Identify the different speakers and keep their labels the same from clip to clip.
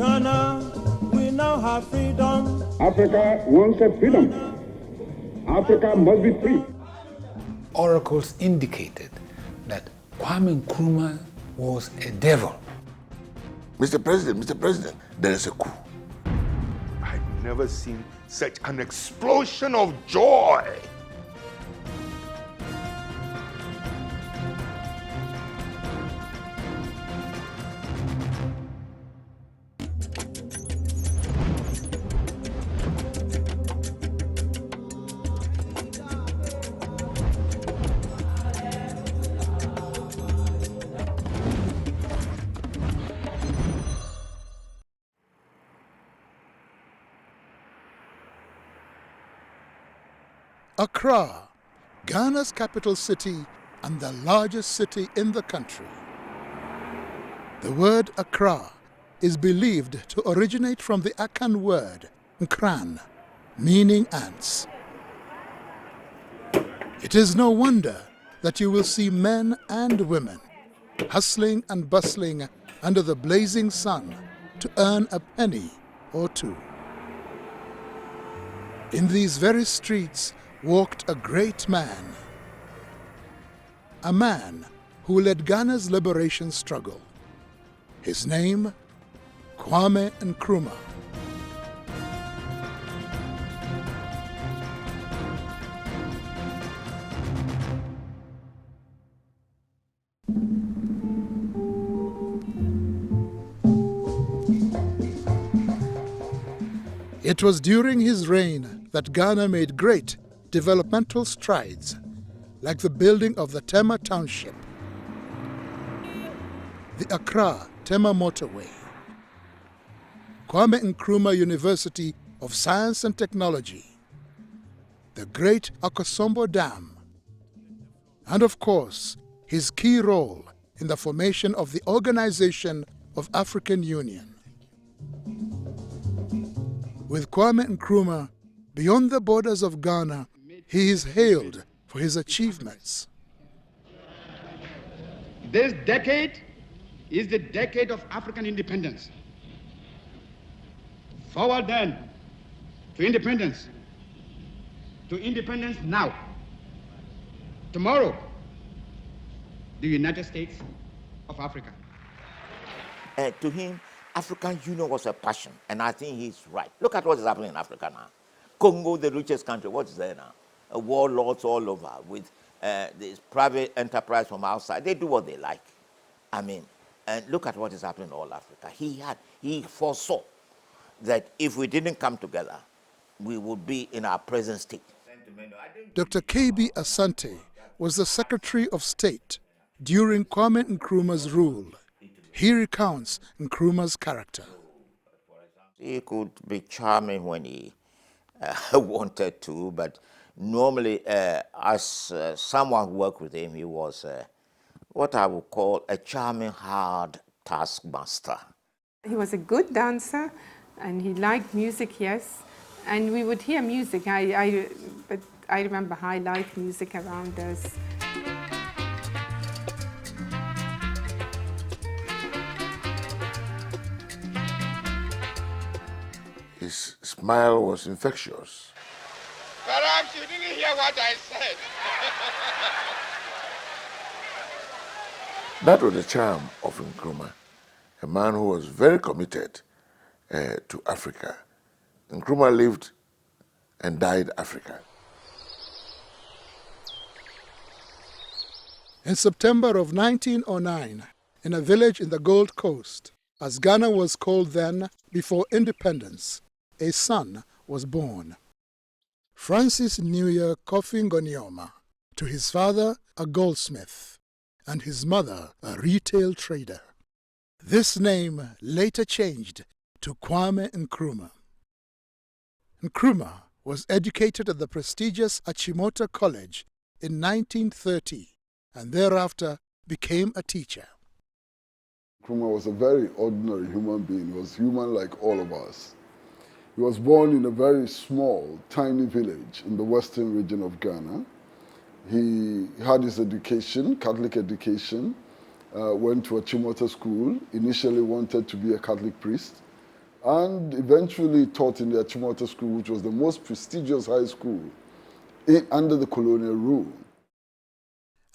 Speaker 1: Ghana, we now have freedom.
Speaker 2: Africa wants a freedom. Africa must be free.
Speaker 3: Oracles indicated that Kwame Nkrumah was a devil.
Speaker 4: Mr. President, there is a coup.
Speaker 5: I've never seen such an explosion of joy.
Speaker 6: Accra, Ghana's capital city and the largest city in the country. The word Accra is believed to originate from the Akan word Nkran, meaning ants. It is no wonder that you will see men and women hustling and bustling under the blazing sun to earn a penny or two. In these very streets walked a great man, a man who led Ghana's liberation struggle. His name, Kwame Nkrumah. It was during his reign that Ghana made great developmental strides, like the building of the Tema Township, the Accra-Tema Motorway, Kwame Nkrumah University of Science and Technology, the Great Akosombo Dam, and of course, his key role in the formation of the Organization of African Union. With Kwame Nkrumah, beyond the borders of Ghana, he is hailed for his achievements.
Speaker 2: This decade is the decade of African independence. Forward then to independence. To independence now. Tomorrow, the United States of Africa.
Speaker 4: To him, African Union was a passion, and I think he's right. Look at what is happening in Africa now. Congo, the richest country, what is there now? Warlords all over with this private enterprise from outside. They do what they like. I mean, and look at what is happening in all Africa. He foresaw that if we didn't come together, we would be in our present state.
Speaker 6: Dr. K.B. Asante was the Secretary of State during Kwame Nkrumah's rule. He recounts Nkrumah's character.
Speaker 4: He could be charming when he wanted to, but normally, as someone who worked with him, he was what I would call a charming, hard taskmaster.
Speaker 7: He was a good dancer, and he liked music, yes. And we would hear music. But I remember high life music around us.
Speaker 5: His smile was infectious.
Speaker 8: Perhaps you didn't hear what I said.
Speaker 5: That was the charm of Nkrumah, a man who was very committed to Africa. Nkrumah lived and died Africa.
Speaker 6: In September of 1909, in a village in the Gold Coast, as Ghana was called then before independence, a son was born. Francis Newyear Kofi Ngonioma, to his father a goldsmith, and his mother a retail trader. This name later changed to Kwame Nkrumah. Nkrumah was educated at the prestigious Achimota College in 1930 and thereafter became a teacher.
Speaker 9: Nkrumah was a very ordinary human being. He was human like all of us. He was born in a very small, tiny village in the western region of Ghana. He had his education, Catholic education, went to a Achimota school, initially wanted to be a Catholic priest, and eventually taught in the Achimota School, which was the most prestigious high school under the colonial rule.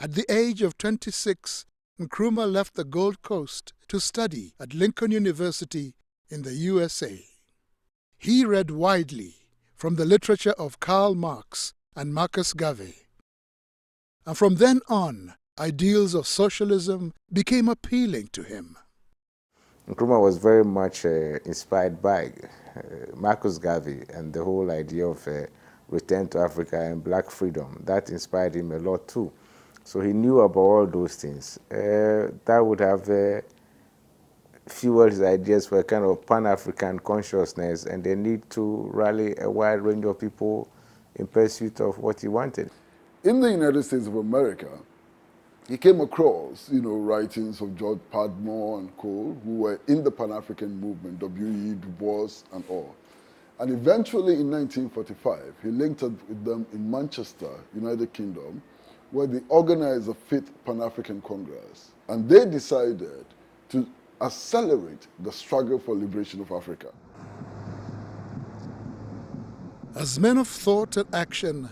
Speaker 6: At the age of 26, Nkrumah left the Gold Coast to study at Lincoln University in the USA. He read widely from the literature of Karl Marx and Marcus Garvey. And from then on, ideals of socialism became appealing to him.
Speaker 10: Nkrumah was very much inspired by Marcus Garvey and the whole idea of return to Africa and black freedom. That inspired him a lot too. So he knew about all those things. That would have fueled his ideas for a kind of Pan-African consciousness and the need to rally a wide range of people in pursuit of what he wanted.
Speaker 9: In the United States of America, he came across, writings of George Padmore and co, who were in the Pan-African movement, W.E. Du Bois and all. And eventually in 1945, he linked up with them in Manchester, United Kingdom, where they organized the 5th Pan-African Congress. And they decided to accelerate the struggle for liberation of Africa.
Speaker 6: As men of thought and action,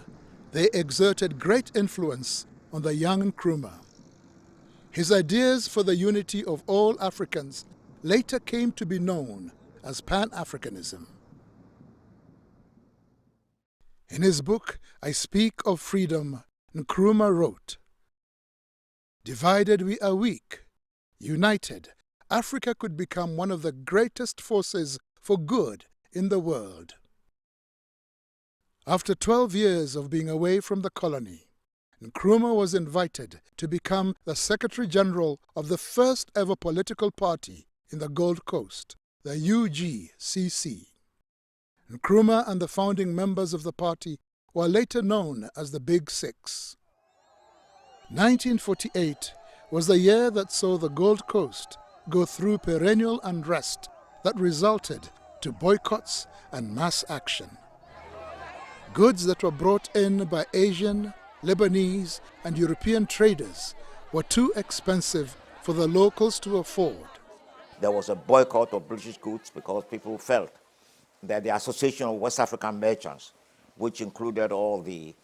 Speaker 6: they exerted great influence on the young Nkrumah. His ideas for the unity of all Africans later came to be known as Pan-Africanism. In his book, I Speak of Freedom, Nkrumah wrote, "Divided we are weak. United, Africa could become one of the greatest forces for good in the world." After 12 years of being away from the colony, Nkrumah was invited to become the Secretary General of the first ever political party in the Gold Coast, the UGCC. Nkrumah and the founding members of the party were later known as the Big Six. 1948 was the year that saw the Gold Coast go through perennial unrest that resulted to boycotts and mass action. Goods that were brought in by Asian, Lebanese, and European traders were too expensive for the locals to afford.
Speaker 4: There was a boycott of British goods because people felt that the Association of West African Merchants, which included all the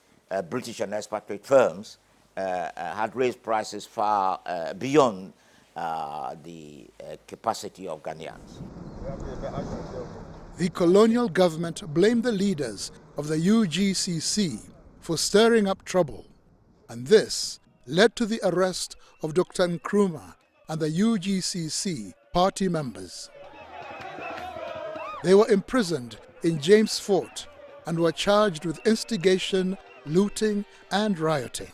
Speaker 4: British and expatriate firms, had raised prices far beyond the capacity of Ghanaians.
Speaker 6: The colonial government blamed the leaders of the UGCC for stirring up trouble, and this led to the arrest of Dr. Nkrumah and the UGCC party members. They were imprisoned in James Fort and were charged with instigation, looting, and rioting.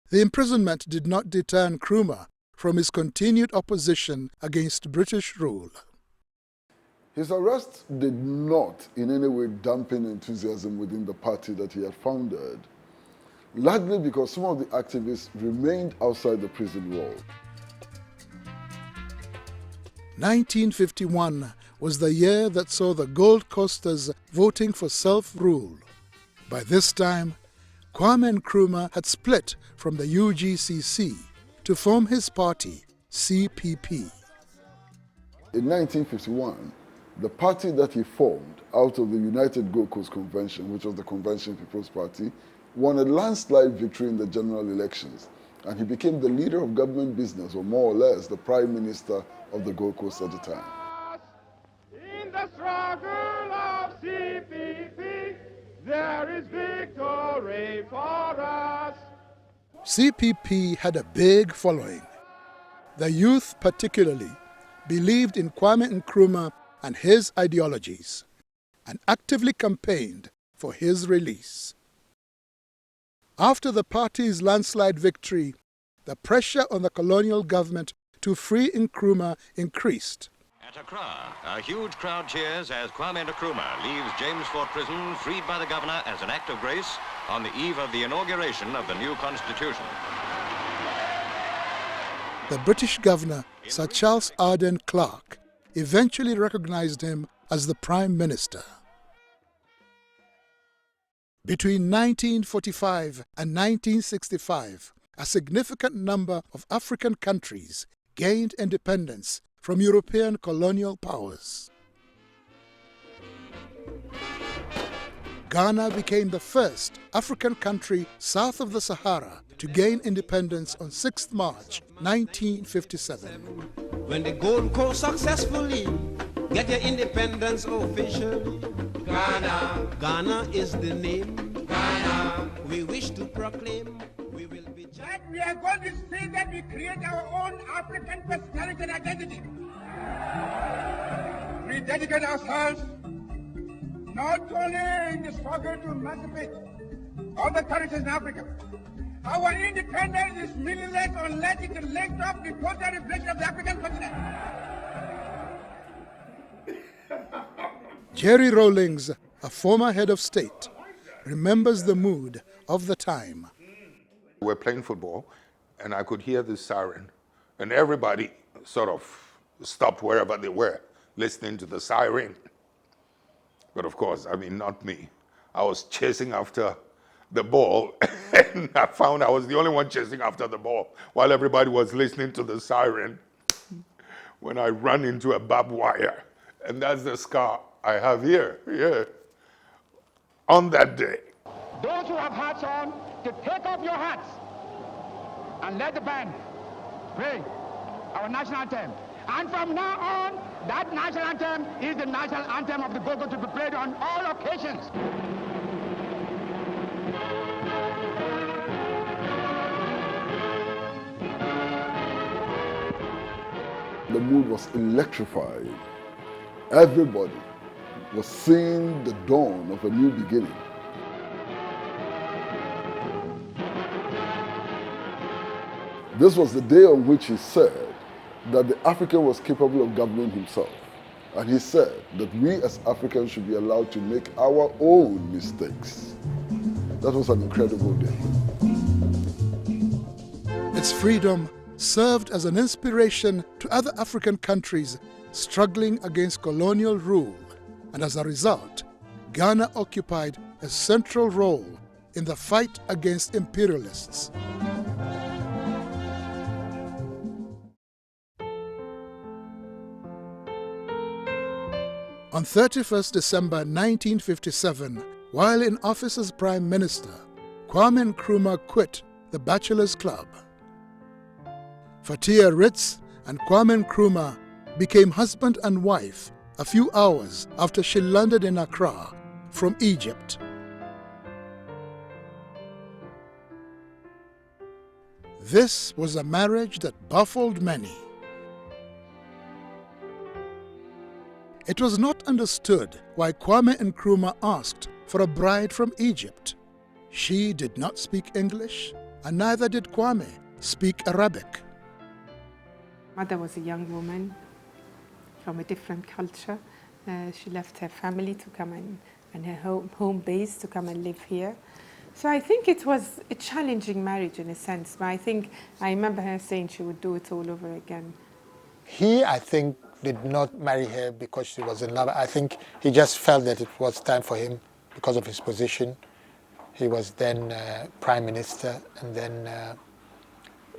Speaker 6: The imprisonment did not deter Nkrumah from his continued opposition against British rule.
Speaker 9: His arrest did not in any way dampen enthusiasm within the party that he had founded, largely because some of the activists remained outside the prison wall.
Speaker 6: 1951 was the year that saw the Gold Coasters voting for self-rule. By this time, Kwame Nkrumah had split from the UGCC to form his party, CPP.
Speaker 9: In 1951, the party that he formed out of the United Gold Coast Convention, which was the Convention People's Party, won a landslide victory in the general elections, and he became the leader of government business, or more or less the Prime Minister of the Gold Coast at the time.
Speaker 8: In the struggle of CPP, there is victory for us.
Speaker 6: CPP had a big following. The youth particularly believed in Kwame Nkrumah and his ideologies, and actively campaigned for his release. After the party's landslide victory, the pressure on the colonial government to free Nkrumah increased.
Speaker 11: At Accra, a huge crowd cheers as Kwame Nkrumah leaves James Fort Prison freed by the governor as an act of grace on the eve of the inauguration of the new constitution.
Speaker 6: The British governor, Sir Charles Arden Clarke, eventually recognized him as the Prime Minister. Between 1945 and 1965, a significant number of African countries gained independence from European colonial powers. Ghana became the first African country south of the Sahara to gain independence on 6th March 1957.
Speaker 1: When the Gold Coast successfully get your independence officially, Ghana is the name. Ghana, we wish to proclaim. We will be.
Speaker 8: That we are going to see that we create our own African personality and identity. We dedicate ourselves not only in the struggle to emancipate all the territories in Africa. Our independence is meaningless unless it is linked up with total reflection of the African continent.
Speaker 6: Jerry Rawlings, a former head of state, remembers the mood of the time.
Speaker 12: We were playing football, and I could hear the siren, and everybody sort of stopped wherever they were, listening to the siren. But of course, I mean, not me. I was chasing after the ball, and I found I was the only one chasing after the ball while everybody was listening to the siren when I ran into a barbed wire. And that's the scar I have here, on that day.
Speaker 2: Those who have hats on, to take off your hats and let the band play our national anthem. And from now on, that national anthem is the national anthem of the Gogo to be played on all occasions.
Speaker 9: The mood was electrified. Everybody was seeing the dawn of a new beginning. This was the day on which he said that the African was capable of governing himself. And he said that we as Africans should be allowed to make our own mistakes. That was an incredible day.
Speaker 6: Its freedom served as an inspiration to other African countries struggling against colonial rule, and as a result, Ghana occupied a central role in the fight against imperialists. On 31st December 1957, while in office as Prime Minister, Kwame Nkrumah quit the Bachelors Club. Fatia Ritz and Kwame Nkrumah became husband and wife a few hours after she landed in Accra from Egypt. This was a marriage that baffled many. It was not understood why Kwame Nkrumah asked for a bride from Egypt. She did not speak English, and neither did Kwame speak Arabic.
Speaker 7: Mother was a young woman from a different culture. She left her family to come and her home base to come and live here. So I think it was a challenging marriage in a sense, but I remember her saying she would do it all over again.
Speaker 3: He, I think, did not marry her because she was in love. I think he just felt that it was time for him because of his position. He was then Prime Minister and then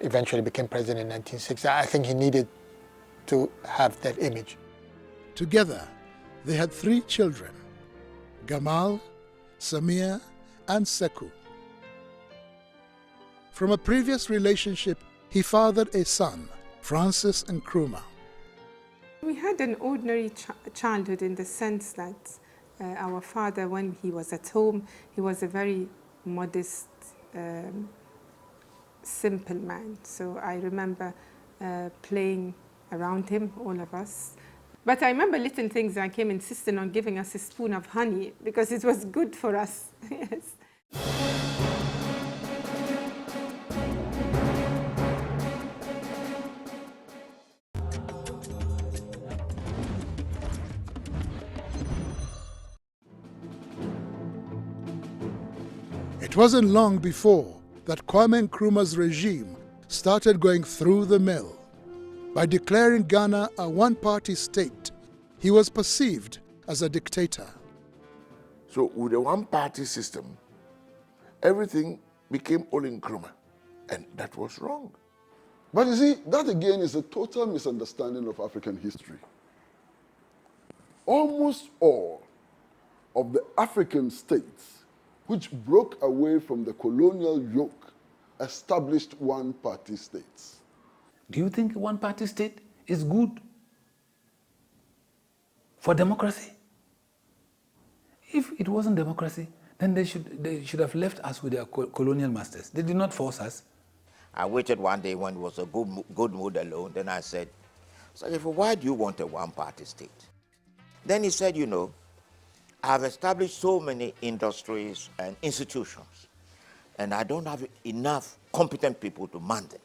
Speaker 3: eventually became president in 1960. I think he needed to have that image.
Speaker 6: Together, they had 3 children, Gamal, Samir, and Sekou. From a previous relationship, he fathered a son, Francis Nkrumah.
Speaker 7: We had an ordinary childhood in the sense that our father, when he was at home, he was a very modest, simple man. So I remember playing around him, all of us. But I remember little things like him insisting on giving us a spoon of honey because it was good for us. Yes.
Speaker 6: It wasn't long before that Kwame Nkrumah's regime started going through the mill. By declaring Ghana a one-party state, he was perceived as a dictator.
Speaker 5: So with a one-party system, everything became all Nkrumah, and that was wrong.
Speaker 9: But you see, that again is a total misunderstanding of African history. Almost all of the African states which broke away from the colonial yoke established one-party states.
Speaker 13: Do you think a one-party state is good for democracy? If it wasn't democracy, then they should have left us with their colonial masters. They did not force us.
Speaker 4: I waited one day when it was a good mood alone. Then I said, why do you want a one-party state? Then he said, you know, I've established so many industries and institutions, and I don't have enough competent people to man them.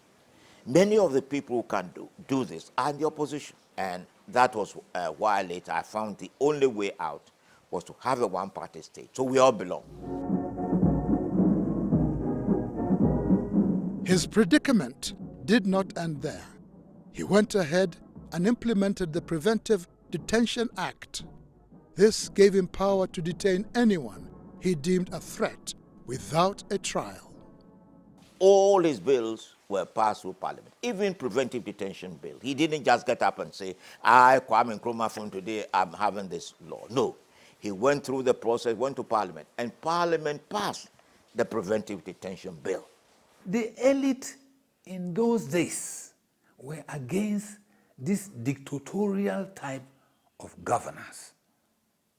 Speaker 4: Many of the people who can do this are in the opposition. And that was why later I found the only way out was to have a one-party state, so we all belong.
Speaker 6: His predicament did not end there. He went ahead and implemented the Preventive Detention Act. This gave him power to detain anyone he deemed a threat without a trial.
Speaker 4: All his bills were passed through Parliament, even preventive detention bill. He didn't just get up and say, I, Kwame Nkrumah, from today, I'm having this law. No. He went through the process, went to Parliament, and Parliament passed the preventive detention bill.
Speaker 13: The elite in those days were against this dictatorial type of governance.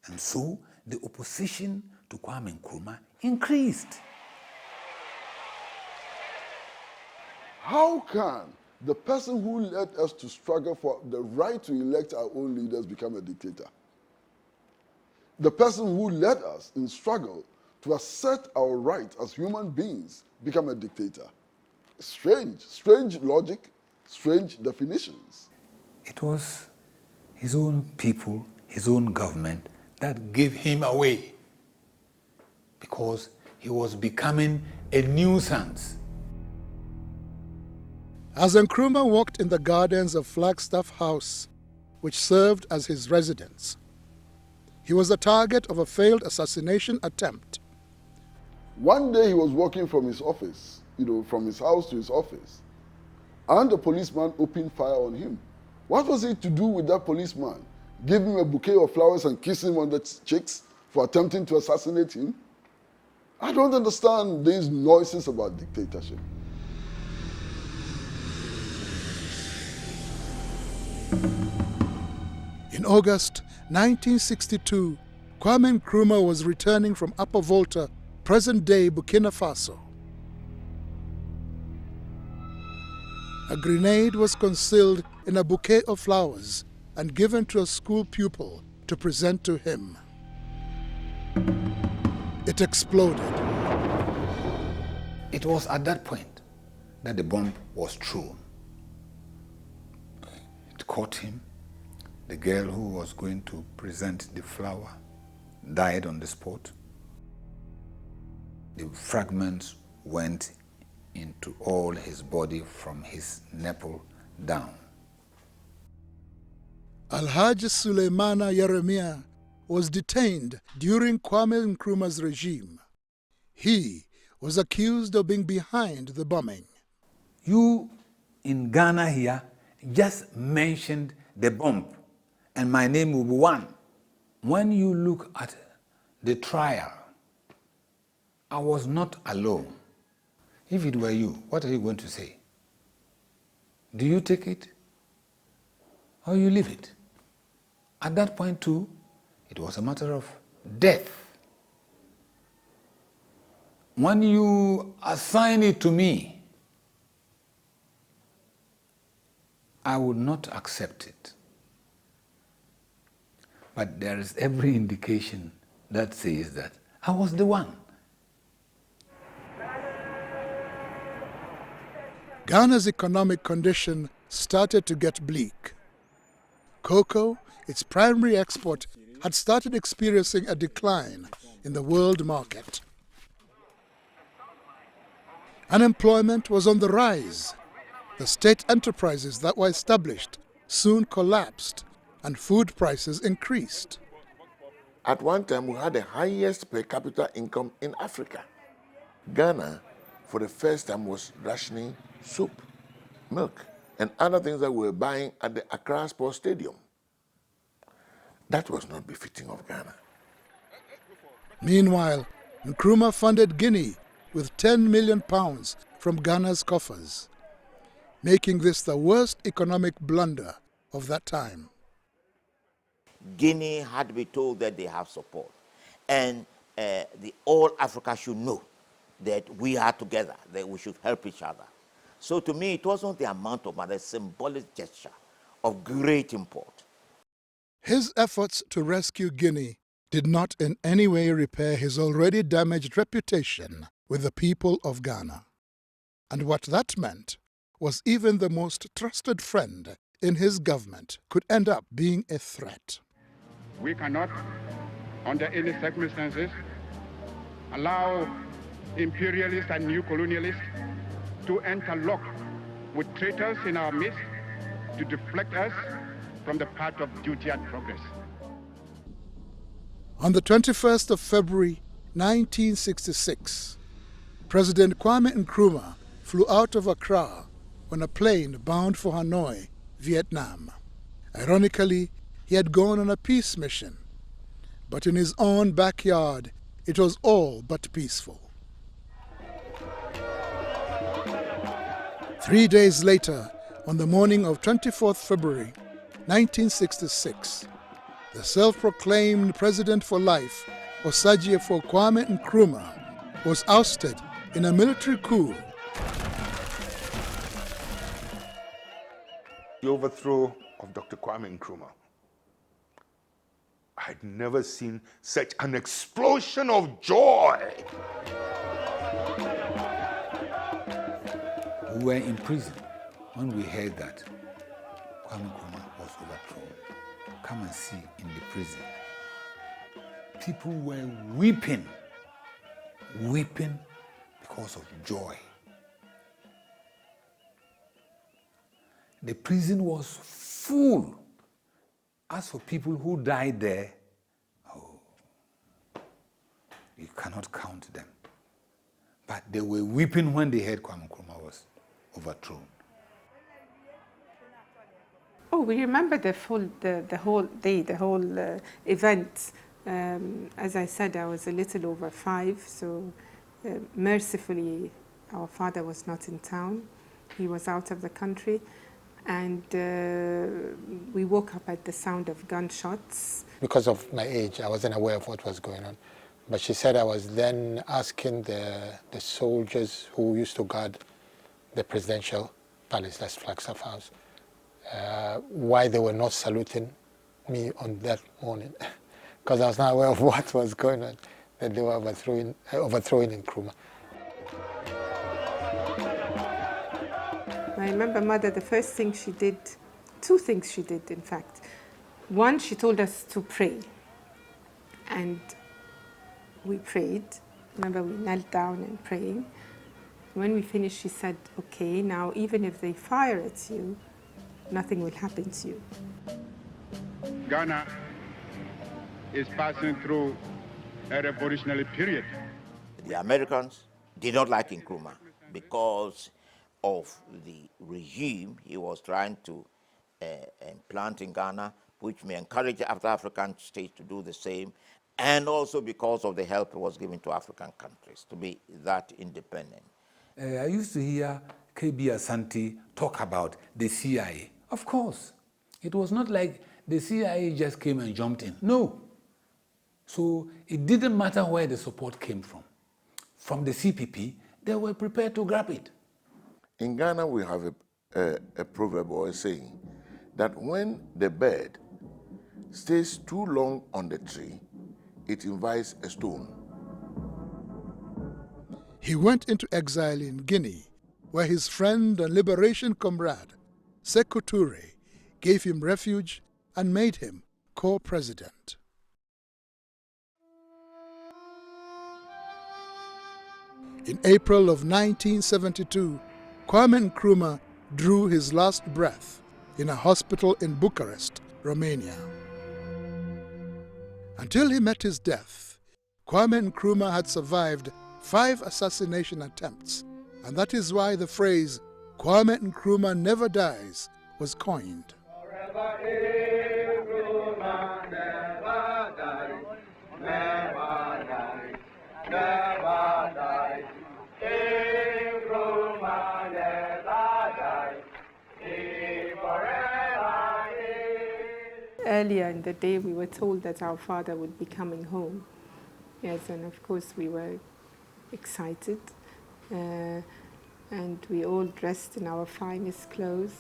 Speaker 13: And so the opposition to Kwame Nkrumah increased.
Speaker 9: How can the person who led us to struggle for the right to elect our own leaders become a dictator? The person who led us in struggle to assert our rights as human beings become a dictator. Strange logic, strange definitions.
Speaker 13: It was his own people, his own government that gave him away because he was becoming a nuisance.
Speaker 6: As Nkrumah walked in the gardens of Flagstaff House, which served as his residence, he was the target of a failed assassination attempt.
Speaker 9: One day he was walking from his office, from his house to his office, and a policeman opened fire on him. What was it to do with that policeman? Give him a bouquet of flowers and kiss him on the cheeks for attempting to assassinate him? I don't understand these noises about dictatorship.
Speaker 6: In August 1962, Kwame Nkrumah was returning from Upper Volta, present-day Burkina Faso. A grenade was concealed in a bouquet of flowers and given to a school pupil to present to him. It exploded.
Speaker 13: It was at that point that the bomb was thrown. It caught him. The girl who was going to present the flower died on the spot. The fragments went into all his body from his nipple down.
Speaker 6: Alhaji Suleimana Yeremia was detained during Kwame Nkrumah's regime. He was accused of being behind the bombing.
Speaker 13: You in Ghana here just mentioned the bomb, and my name will be one. When you look at the trial, I was not alone. If it were you, what are you going to say? Do you take it or you leave it? At that point too, it was a matter of death. When you assign it to me, I would not accept it. But there is every indication that says that I was the one.
Speaker 6: Ghana's economic condition started to get bleak. Cocoa, its primary export, had started experiencing a decline in the world market. Unemployment was on the rise. The state enterprises that were established soon collapsed, and food prices increased.
Speaker 5: At one time, we had the highest per capita income in Africa. Ghana, for the first time, was rationing soup. milk, and other things that we were buying at the Accra Sports Stadium. That was not befitting of Ghana.
Speaker 6: Meanwhile, Nkrumah funded Guinea with £10 million from Ghana's coffers, making this the worst economic blunder of that time.
Speaker 4: Guinea had to be told that they have support. And all Africa should know that we are together, that we should help each other. So to me, it wasn't the amount of money, a symbolic gesture of great import.
Speaker 6: His efforts to rescue Guinea did not in any way repair his already damaged reputation with the people of Ghana. And what that meant was even the most trusted friend in his government could end up being a threat.
Speaker 2: We cannot, under any circumstances, allow imperialists and new colonialists to interlock with traitors in our midst to deflect us from the path of duty and progress.
Speaker 6: On the 21st of February 1966, President Kwame Nkrumah flew out of Accra on a plane bound for Hanoi, Vietnam. Ironically, he had gone on a peace mission, but in his own backyard, it was all but peaceful. 3 days later, on the morning of 24th February 1966, the self-proclaimed president for life, Osagyefo Kwame Nkrumah, was ousted in a military coup.
Speaker 12: The overthrow of Dr. Kwame Nkrumah. I'd never seen such an explosion of joy.
Speaker 13: We were in prison when we heard that Kwame Nkrumah was overthrown. Come and see in the prison. People were weeping because of joy. The prison was full. As for people who died there, you cannot count them. But they were weeping when they heard Kwame Nkrumah was overthrown.
Speaker 7: Oh, we remember the whole day, the whole event. As I said, I was a little over 5, so mercifully, our father was not in town. He was out of the country. And we woke up at the sound of gunshots.
Speaker 3: Because of my age, I wasn't aware of what was going on. But she said I was then asking the soldiers who used to guard the presidential palace, that's Flagstaff House, why they were not saluting me on that morning. Because I was not aware of what was going on, that they were overthrowing Nkrumah.
Speaker 7: I remember Mother, the first thing she did, 2 things she did, in fact. One, she told us to pray. And we prayed. Remember, we knelt down and praying. When we finished, she said, okay, now even if they fire at you, nothing will happen to you.
Speaker 2: Ghana is passing through a revolutionary period.
Speaker 4: The Americans did not like Nkrumah because of the regime he was trying to implant in Ghana, which may encourage other African states to do the same, and also because of the help he was giving to African countries to be that independent.
Speaker 13: I used to hear KB Asante talk about the CIA. Of course, it was not like the CIA just came and jumped in. No. So it didn't matter where the support came from. From the CPP, they were prepared to grab it.
Speaker 5: In Ghana, we have a proverb or a saying that when the bird stays too long on the tree, it invites a stone.
Speaker 6: He went into exile in Guinea, where his friend and liberation comrade, Sékou Touré, gave him refuge and made him co-president. In April of 1972, Kwame Nkrumah drew his last breath in a hospital in Bucharest, Romania. Until he met his death, Kwame Nkrumah had survived 5 assassination attempts, and that is why the phrase Kwame Nkrumah Never Dies was coined.
Speaker 7: Earlier in the day, we were told that our father would be coming home. Yes, and of course we were excited. And we all dressed in our finest clothes.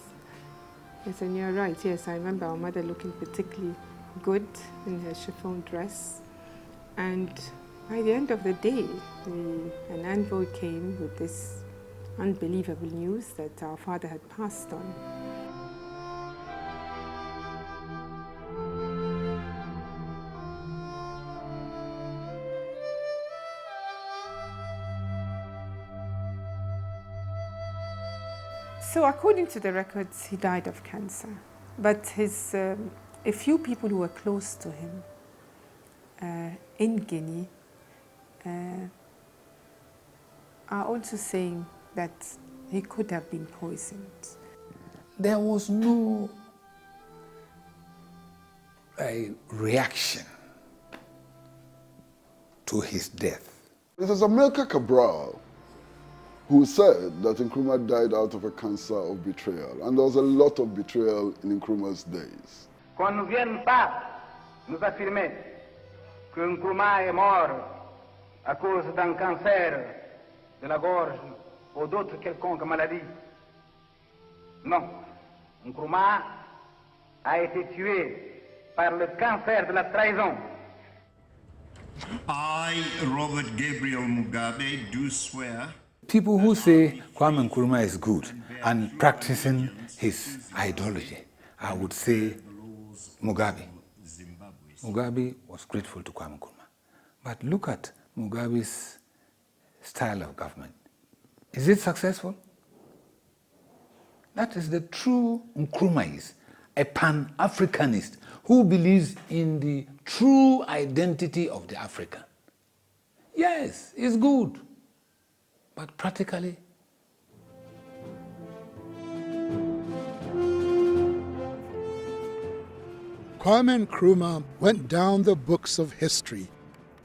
Speaker 7: Yes, and you're right, yes, I remember our mother looking particularly good in her chiffon dress. And by the end of the day, an envoy came with this unbelievable news that our father had passed on. So according to the records, he died of cancer. But a few people who were close to him in Guinea are also saying that he could have been poisoned.
Speaker 13: There was no reaction to his death.
Speaker 9: It is Amilcar Cabral who said that Nkrumah died out of a cancer of betrayal. And there was a lot of betrayal in Nkrumah's days.
Speaker 2: Qu'on ne vienne pas nous affirmer que Nkrumah est mort à cause d'un cancer de la gorge ou d'autres quelconques maladies. Non, Nkrumah a été tué par le cancer de la trahison.
Speaker 14: I, Robert Gabriel Mugabe, do swear.
Speaker 13: People who say Kwame Nkrumah is good and practicing his ideology, I would say Mugabe. Mugabe was grateful to Kwame Nkrumah. But look at Mugabe's style of government. Is it successful? That is the true Nkrumah, a Pan-Africanist who believes in the true identity of the African. Yes, it's good. But practically,
Speaker 6: Kwame Nkrumah went down the books of history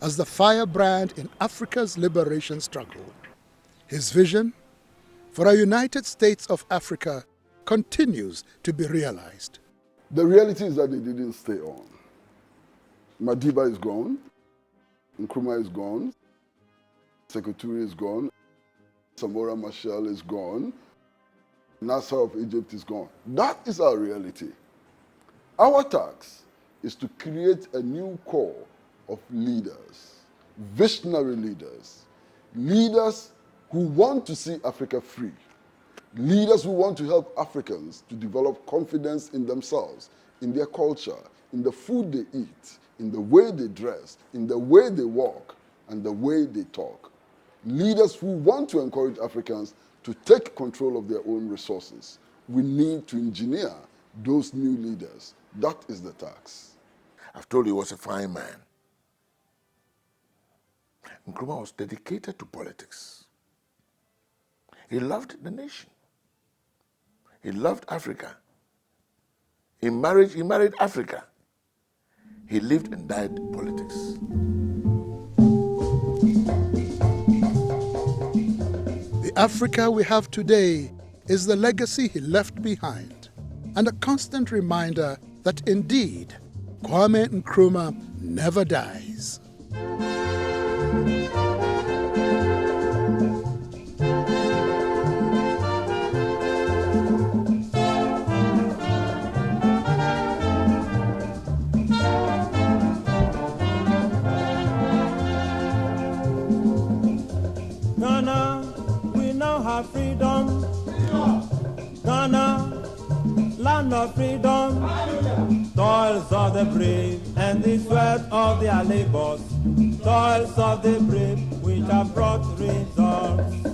Speaker 6: as the firebrand in Africa's liberation struggle. His vision for a United States of Africa continues to be realized.
Speaker 9: The reality is that they didn't stay on. Madiba is gone, Nkrumah is gone, Secretary is gone, Samora Machel is gone, Nasser of Egypt is gone. That is our reality. Our task is to create a new core of leaders, visionary leaders, leaders who want to see Africa free, leaders who want to help Africans to develop confidence in themselves, in their culture, in the food they eat, in the way they dress, in the way they walk, and the way they talk. Leaders who want to encourage Africans to take control of their own resources. We need to engineer those new leaders. That is the task.
Speaker 5: I've told you he was a fine man. Nkrumah was dedicated to politics. He loved the nation. He loved Africa. In marriage, he married Africa. He lived and died politics.
Speaker 6: The Africa we have today is the legacy he left behind, and a constant reminder that indeed Kwame Nkrumah never dies.
Speaker 15: Ghana, we now have freedom. Ghana, land of freedom. Toils of the brave and the sweat of their labors. Toils of the brave which have brought results.